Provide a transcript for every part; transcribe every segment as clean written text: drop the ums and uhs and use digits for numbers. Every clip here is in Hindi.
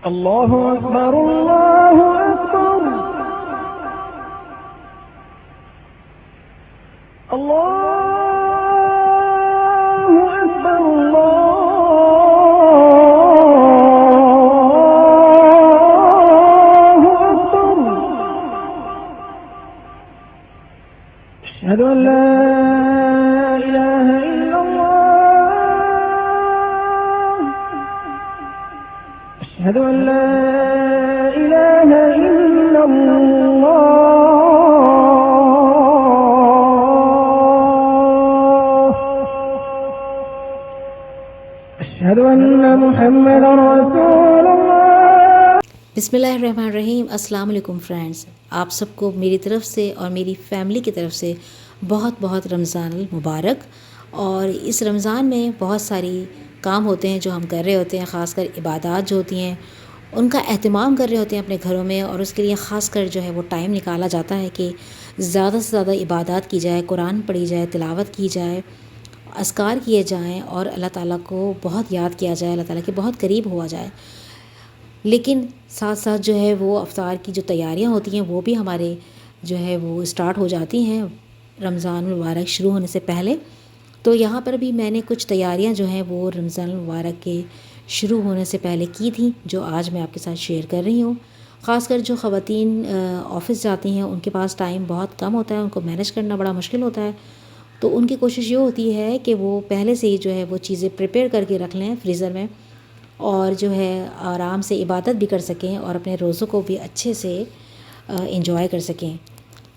अल्लाहु अकबर अल्लाहु अकबर अल्लाहु अकबर अल्लाहु अकबर अशहदु अन ला इलाहा इल्लल्लाह अशहदु अन ला इलाहा इल्लल्लाह बिस्मिल्लाहिर्रहमानिर्रहीम। अस्सलाम वालेकुम फ्रेंड्स, आप सबको मेरी तरफ़ से और मेरी फ़ैमिली की तरफ से बहुत बहुत रमज़ान मुबारक। और इस रमज़ान में बहुत सारी काम होते हैं जो हम कर रहे होते हैं, ख़ासकर इबादत जो होती हैं उनका एहतमाम कर रहे होते हैं अपने घरों में। और उसके लिए ख़ासकर जो है वो टाइम निकाला जाता है कि ज़्यादा से ज़्यादा इबादत की जाए, कुरान पढ़ी जाए, तिलावत की जाए, अस्कार किए जाएं और अल्लाह ताला को बहुत याद किया जाए, अल्लाह ताला के बहुत करीब हुआ जाए। लेकिन साथ साथ जो है वो अफ्तार की जो तैयारियां होती हैं वो भी हमारे जो है वो स्टार्ट हो जाती हैं रमज़ान मुबारक शुरू होने से पहले। तो यहाँ पर भी मैंने कुछ तैयारियां जो हैं वो रमज़ान मुबारक के शुरू होने से पहले की थी, जो आज मैं आपके साथ शेयर कर रही हूँ। ख़ासकर जो ख़वातीन ऑफ़िस जाती हैं उनके पास टाइम बहुत कम होता है, उनको मैनेज करना बड़ा मुश्किल होता है। तो उनकी कोशिश ये होती है कि वो पहले से ही जो है वो चीज़ें प्रिपेयर करके रख लें फ्रीज़र में, और जो है आराम से इबादत भी कर सकें और अपने रोज़ों को भी अच्छे से एंजॉय कर सकें।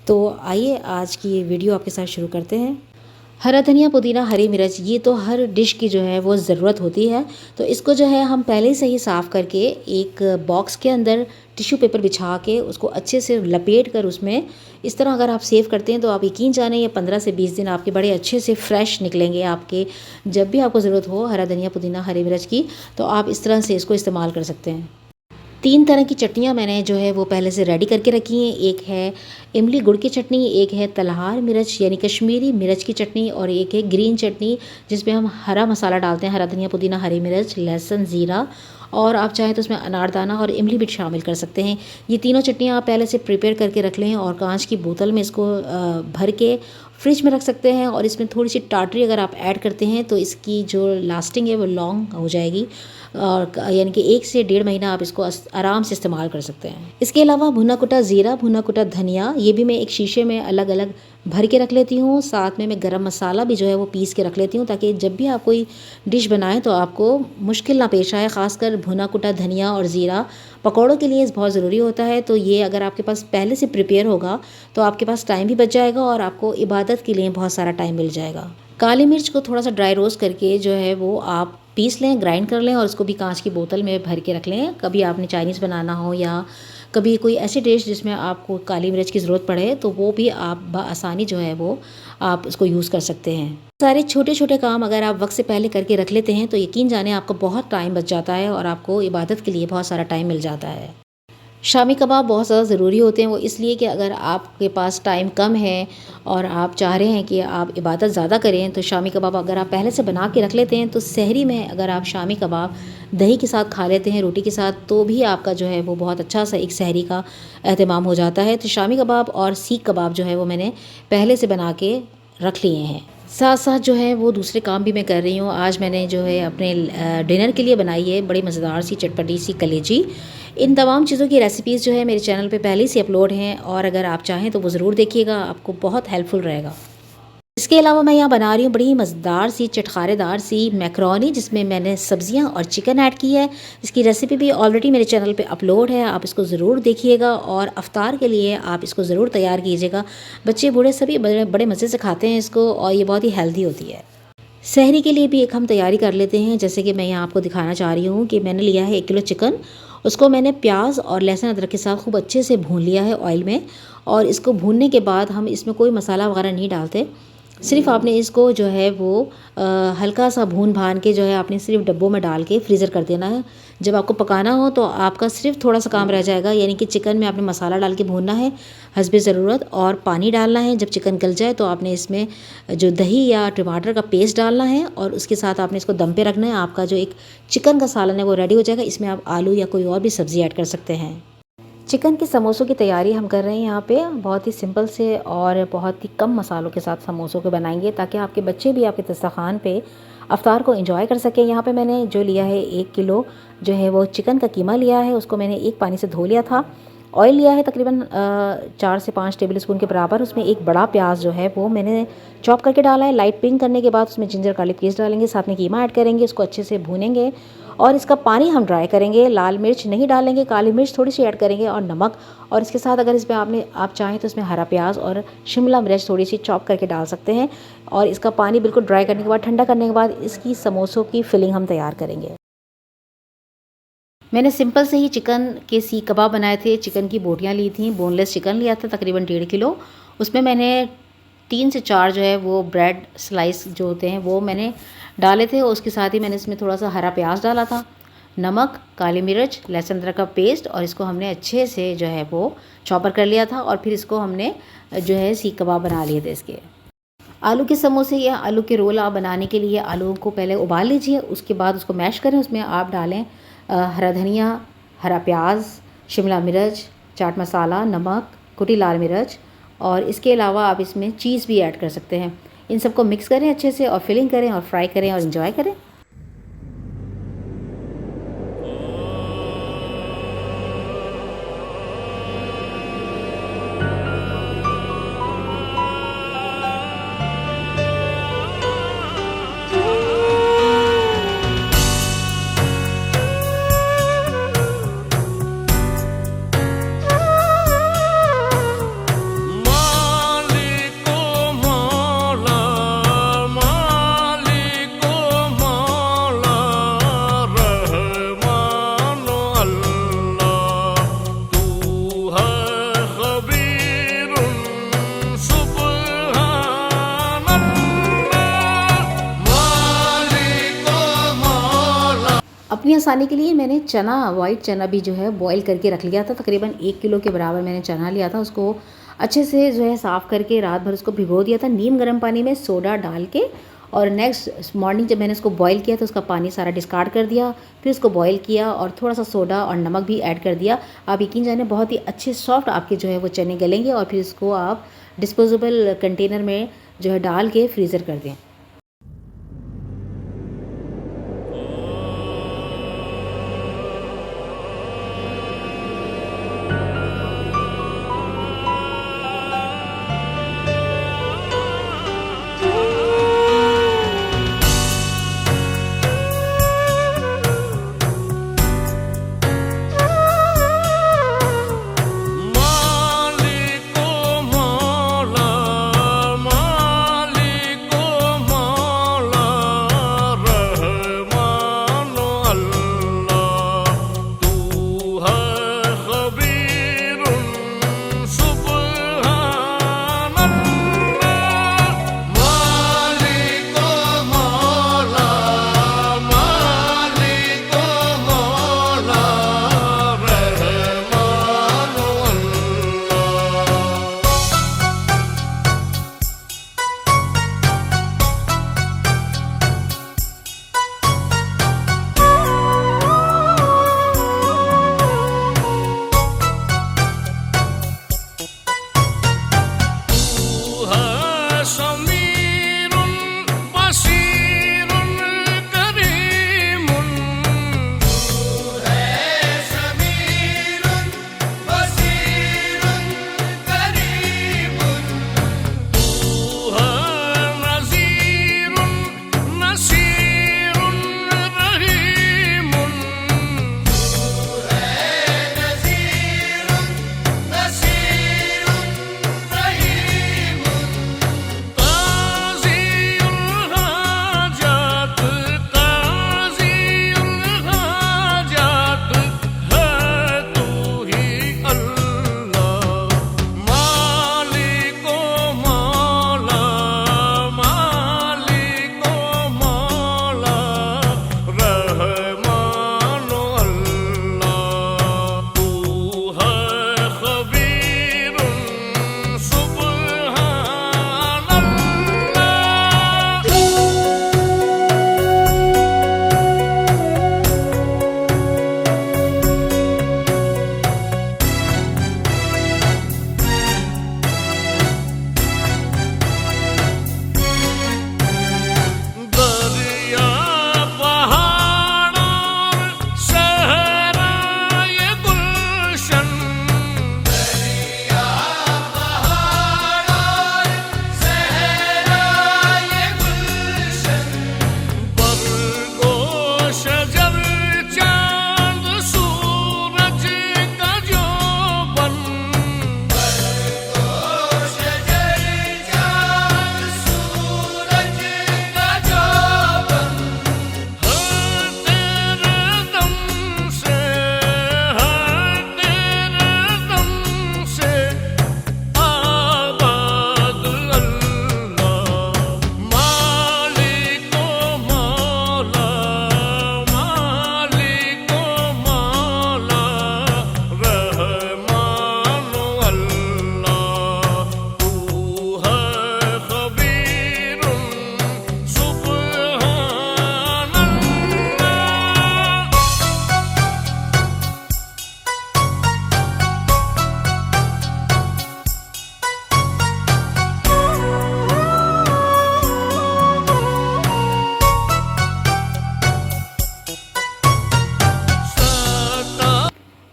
तो आइए आज की ये वीडियो आपके साथ शुरू करते हैं। हरा धनिया, पुदीना, हरी मिर्च, ये तो हर डिश की जो है वो ज़रूरत होती है। तो इसको जो है हम पहले से ही साफ़ करके एक बॉक्स के अंदर टिश्यू पेपर बिछा के उसको अच्छे से लपेट कर उसमें इस तरह अगर आप सेव करते हैं तो आप यकीन जाने ये 15 से 20 दिन आपके बड़े अच्छे से फ्रेश निकलेंगे। आपके जब भी आपको ज़रूरत हो हरा धनिया, पुदीना, हरी मिर्च की, तो आप इस तरह से इसको इस्तेमाल कर सकते हैं। 3 तरह की चटनियाँ मैंने जो है वो पहले से रेडी करके रखी हैं। एक है इमली गुड़ की चटनी, एक है तलहार मिर्च यानी कश्मीरी मिर्च की चटनी, और एक है ग्रीन चटनी जिसमें हम हरा मसाला डालते हैं, हरा धनिया, पुदीना, हरी मिर्च, लहसुन, ज़ीरा, और आप चाहें तो उसमें अनारदाना और इमली भी शामिल कर सकते हैं। ये तीनों चटनियाँ आप पहले से प्रिपेयर करके रख लें और कांच की बोतल में इसको भर के फ्रिज में रख सकते हैं। और इसमें थोड़ी सी टाटरी अगर आप ऐड करते हैं तो इसकी जो लास्टिंग है वो लॉन्ग हो जाएगी, और यानी कि 1 से 1.5 महीना आप इसको आराम से इस्तेमाल कर सकते हैं। इसके अलावा भुना कुटा ज़ीरा, भुना कुटा धनिया, ये भी मैं एक शीशे में अलग अलग भर के रख लेती हूँ। साथ में मैं गरम मसाला भी जो है वो पीस के रख लेती हूँ, ताकि जब भी आप कोई डिश बनाएं तो आपको मुश्किल ना पेश आए। ख़ासकर भुना कुटा धनिया और ज़ीरा पकौड़ों के लिए बहुत ज़रूरी होता है। तो ये अगर आपके पास पहले से प्रिपेयर होगा तो आपके पास टाइम भी बच जाएगा और आपको इबादत के लिए बहुत सारा टाइम मिल जाएगा। काली मिर्च को थोड़ा सा ड्राई रोस्ट करके जो है वो आप पीस लें, ग्राइंड कर लें, और उसको भी कांच की बोतल में भर के रख लें। कभी आपने चाइनीज़ बनाना हो या कभी कोई ऐसी डिश जिसमें आपको काली मिर्च की ज़रूरत पड़े तो वो भी आप बआसानी जो है वो आप उसको यूज़ कर सकते हैं। सारे छोटे छोटे काम अगर आप वक्त से पहले करके रख लेते हैं तो यकीन जाने आपको बहुत टाइम बच जाता है और आपको इबादत के लिए बहुत सारा टाइम मिल जाता है। शामी कबाब बहुत ज़्यादा ज़रूरी होते हैं, वो इसलिए कि अगर आपके पास टाइम कम है और आप चाह रहे हैं कि आप इबादत ज़्यादा करें, तो शामी कबाब अगर आप पहले से बना के रख लेते हैं तो सहरी में अगर आप शामी कबाब दही के साथ खा लेते हैं, रोटी के साथ, तो भी आपका जो है वो बहुत अच्छा सा एक सहरी का एहतमाम हो जाता है। तो शामी कबाब और सीख कबाब जो है वो मैंने पहले से बना के रख लिए हैं। साथ साथ जो है वो दूसरे काम भी मैं कर रही हूँ। आज मैंने जो है अपने डिनर के लिए बनाई है बड़ी मज़ेदार सी चटपटी सी कलेजी। इन तमाम चीज़ों की रेसिपीज़ जो है मेरे चैनल पे पहले से अपलोड हैं, और अगर आप चाहें तो वो ज़रूर देखिएगा, आपको बहुत हेल्पफुल रहेगा। इसके अलावा मैं यहाँ बना रही हूँ बड़ी मज़ेदार सी चटखारेदार सी मैकरोनी, जिसमें मैंने सब्जियाँ और चिकन ऐड की है। इसकी रेसिपी भी ऑलरेडी मेरे चैनल पे अपलोड है, आप इसको ज़रूर देखिएगा और अफ्तार के लिए आप इसको ज़रूर तैयार कीजिएगा। बच्चे बूढ़े सभी बड़े मज़े से खाते हैं इसको, और ये बहुत ही हेल्दी होती है। सहरी के लिए भी एक हम तैयारी कर लेते हैं। जैसे कि मैं यहाँ आपको दिखाना चाह रही हूँ कि मैंने लिया है 1 किलो चिकन। उसको मैंने प्याज और लहसुन अदरक के साथ खूब अच्छे से भून लिया है ऑयल में, और इसको भूनने के बाद हम इसमें कोई मसाला वगैरह नहीं डालते। सिर्फ़ आपने इसको जो है वो हल्का सा भून भान के जो है आपने सिर्फ डब्बों में डाल के फ्रीज़र कर देना है। जब आपको पकाना हो तो आपका सिर्फ थोड़ा सा काम रह जाएगा, यानी कि चिकन में आपने मसाला डाल के भूनना है हस्बे ज़रूरत, और पानी डालना है। जब चिकन गल जाए तो आपने इसमें जो दही या टमाटर का पेस्ट डालना है और उसके साथ आपने इसको दम पे रखना है। आपका जो एक चिकन का सालन है वो रेडी हो जाएगा। इसमें आप आलू या कोई और भी सब्ज़ी ऐड कर सकते हैं। चिकन के समोसों की तैयारी हम कर रहे हैं यहाँ पे, बहुत ही सिंपल से और बहुत ही कम मसालों के साथ समोसों को बनाएंगे ताकि आपके बच्चे भी आपके दस्तरखान पे अफ्तार को एंजॉय कर सकें। यहाँ पे मैंने जो लिया है 1 किलो जो है वो चिकन का कीमा लिया है, उसको मैंने एक पानी से धो लिया था। ऑयल लिया है तकरीबन 4 से 5 टेबल स्पून के बराबर। उसमें एक बड़ा प्याज जो है वो मैंने चॉप करके डाला है। लाइट पिंक करने के बाद उसमें जिंजर गार्लिक पेस्ट डालेंगे, साथ में कीमा ऐड करेंगे, उसको अच्छे से भूनेंगे और इसका पानी हम ड्राई करेंगे। लाल मिर्च नहीं डालेंगे, काली मिर्च थोड़ी सी ऐड करेंगे और नमक। और इसके साथ अगर इसमें आप चाहें तो इसमें हरा प्याज और शिमला मिर्च थोड़ी सी चॉप करके डाल सकते हैं। और इसका पानी बिल्कुल ड्राई करने के बाद, ठंडा करने के बाद इसकी समोसों की फिलिंग हम तैयार करेंगे। मैंने सिंपल से ही चिकन के सीख कबाब बनाए थे। चिकन की बोटियाँ ली थी, बोनलेस चिकन लिया था तकरीबन 1.5 किलो। उसमें मैंने 3 से 4 जो है वो ब्रेड स्लाइस जो होते हैं वो मैंने डाले थे। और उसके साथ ही मैंने इसमें थोड़ा सा हरा प्याज डाला था, नमक, काली मिर्च, लहसुन अदरक का पेस्ट, और इसको हमने अच्छे से जो है वो चॉपर कर लिया था। और फिर इसको हमने जो है सीख कबाब बना लिए थे इसके। आलू के समोसे या आलू के रोल आप बनाने के लिए आलू को पहले उबाल लीजिए, उसके बाद उसको मैश करें। उसमें आप डालें हरा धनिया, हरा प्याज, शिमला मिर्च, चाट मसाला, नमक, कुटी लाल मिर्च, और इसके अलावा आप इसमें चीज़ भी ऐड कर सकते हैं। इन सबको मिक्स करें अच्छे से और फिलिंग करें और फ्राई करें और इन्जॉय करें। अपनी आसानी के लिए मैंने चना, वाइट चना भी जो है बॉईल करके रख लिया था। तकरीबन 1 किलो के बराबर मैंने चना लिया था। उसको अच्छे से जो है साफ़ करके रात भर उसको भिगो दिया था नीम गर्म पानी में सोडा डाल के। और नेक्स्ट मॉर्निंग जब मैंने उसको बॉईल किया तो उसका पानी सारा डिस्कार्ड कर दिया। फिर उसको बॉईल किया और थोड़ा सा सोडा और नमक भी ऐड कर दिया। आप यकीन जाने बहुत ही अच्छे सॉफ्ट आपके जो है वो चने गलेंगे। और फिर इसको आप डिस्पोजेबल कंटेनर में जो है डाल के फ्रीज़र कर दें।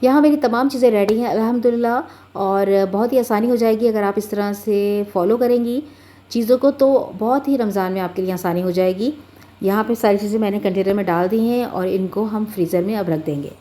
यहाँ मेरी तमाम चीज़ें रेडी हैं अल्हम्दुलिल्लाह, और बहुत ही आसानी हो जाएगी अगर आप इस तरह से फ़ॉलो करेंगी चीज़ों को, तो बहुत ही रमज़ान में आपके लिए आसानी हो जाएगी। यहाँ पे सारी चीज़ें मैंने कंटेनर में डाल दी हैं और इनको हम फ्रीज़र में अब रख देंगे।